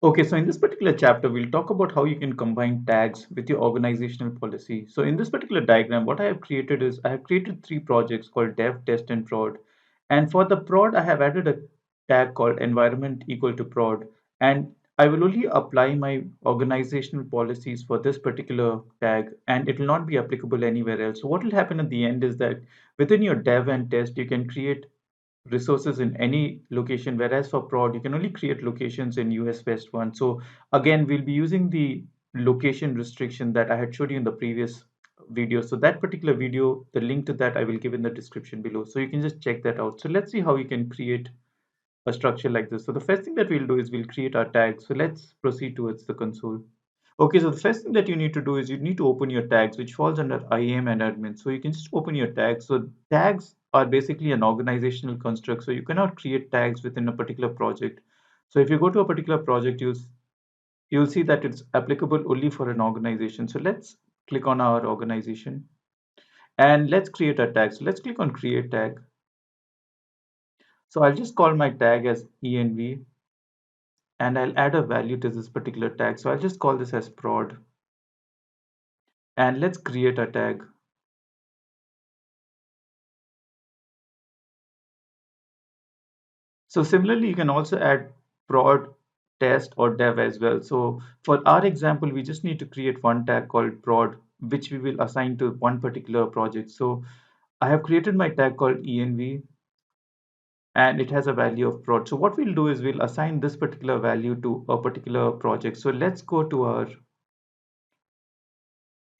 Okay, so in this particular chapter, we'll talk about how you can combine tags with your organizational policy. So in this particular diagram, what I have created is I have created three projects called dev, test, and prod. And for the prod, I have added a tag called environment equal to prod. And I will only apply my organizational policies for this particular tag, and it will not be applicable anywhere else. So what will happen at the end is that within your dev and test, you can create resources in any location, whereas for prod, you can only create locations in US West 1. So again, we'll be using the location restriction that I had showed you in the previous video. So that particular video, the link to that I will give in the description below. So you can just check that out. So let's see how you can create a structure like this. So the first thing that we'll do is we'll create our tags. So let's proceed towards the console. Okay, so the first thing that you need to do is you need to open your tags, which falls under IAM and admin. So you can just open your tags. So tags are basically an organizational construct. So you cannot create tags within a particular project. So if you go to a particular project, you'll see that it's applicable only for an organization. So let's click on our organization and let's create a tag. So let's click on create tag. So I'll just call my tag as env and I'll add a value to this particular tag. So I'll just call this as prod and let's create a tag. So similarly, you can also add prod, test, or dev as well. So for our example, we just need to create one tag called prod, which we will assign to one particular project. So I have created my tag called env, and it has a value of prod. So what we'll do is we'll assign this particular value to a particular project. So let's go to our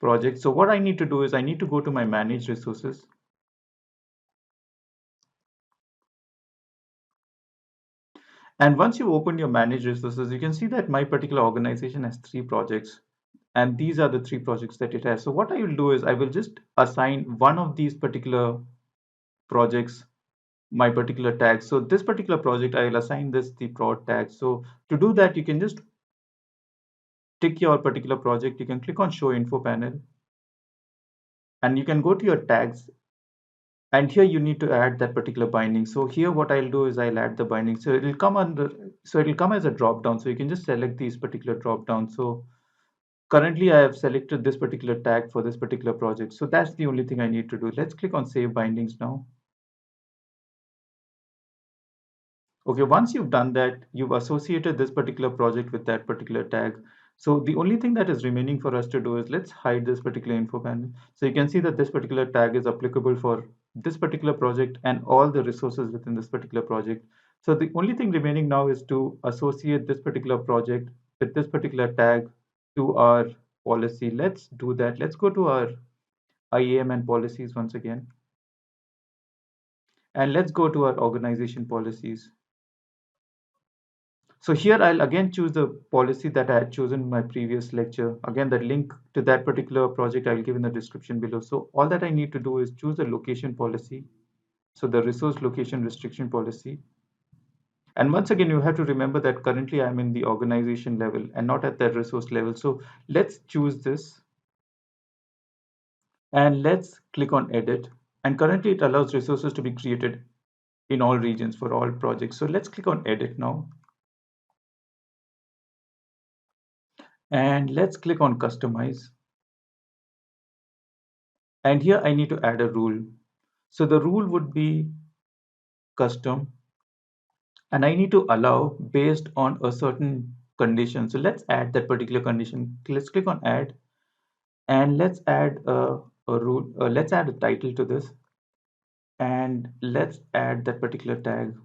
project. So what I need to do is I need to go to my manage resources. And once you open your manage resources, you can see that my particular organization has three projects. And these are the three projects that it has. So what I will do is I will just assign one of these particular projects my particular tag. So this particular project, I will assign this the prod tag. So to do that, you can just tick your particular project. You can click on show info panel and you can go to your tags. And here you need to add that particular binding. So here what I'll do is I'll add the binding. So it'll come under, so it'll come as a drop down. So you can just select these particular drop down. So currently I have selected this particular tag for this particular project. So that's the only thing I need to do. Let's click on save bindings now. Okay, once you've done that, you've associated this particular project with that particular tag. So the only thing that is remaining for us to do is let's hide this particular info panel. So you can see that this particular tag is applicable for this particular project and all the resources within this particular project. So the only thing remaining now is to associate this particular project with this particular tag to our policy. Let's do that. Let's go to our IAM and policies once again. And let's go to our organization policies. So here I'll again choose the policy that I had chosen in my previous lecture. Again, the link to that particular project I'll give in the description below. So all that I need to do is choose the location policy. So the resource location restriction policy. And once again, you have to remember that currently I'm in the organization level and not at that resource level. So let's choose this and let's click on edit. And currently it allows resources to be created in all regions for all projects. So let's click on edit now. And let's click on customize. And here I need to add a rule. So the rule would be custom and I need to allow based on a certain condition. So let's add that particular condition. Let's click on add and let's add a rule. Let's add a title to this and let's add that particular tag.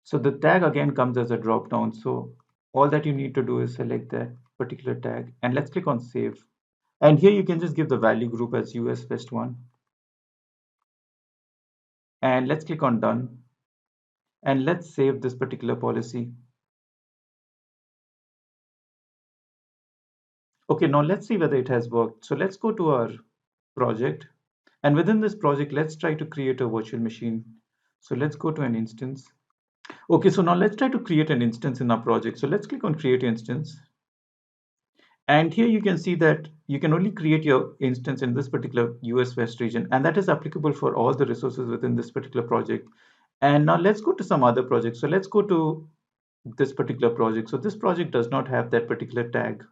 So the tag again comes as a drop down. So all that you need to do is select that particular tag and let's click on save. And here you can just give the value group as US West 1 and let's click on done and let's save this particular policy. Okay, now let's see whether it has worked. So let's go to our project and within this project, let's try to create a virtual machine. So let's go to an instance. Okay, so now let's try to create an instance in our project. So let's click on create instance. And here you can see that you can only create your instance in this particular US West region, and that is applicable for all the resources within this particular project. And now let's go to some other projects. So let's go to this particular project. So this project does not have that particular tag.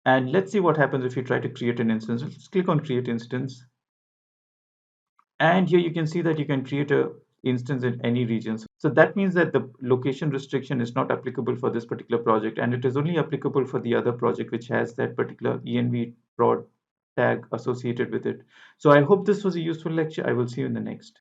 And let's see what happens if you try to create an instance. Let's click on create instance. And here you can see that you can create a instance in any region. So that means that the location restriction is not applicable for this particular project, and it is only applicable for the other project which has that particular env prod tag associated with it. So I hope this was a useful lecture. I will see you in the next.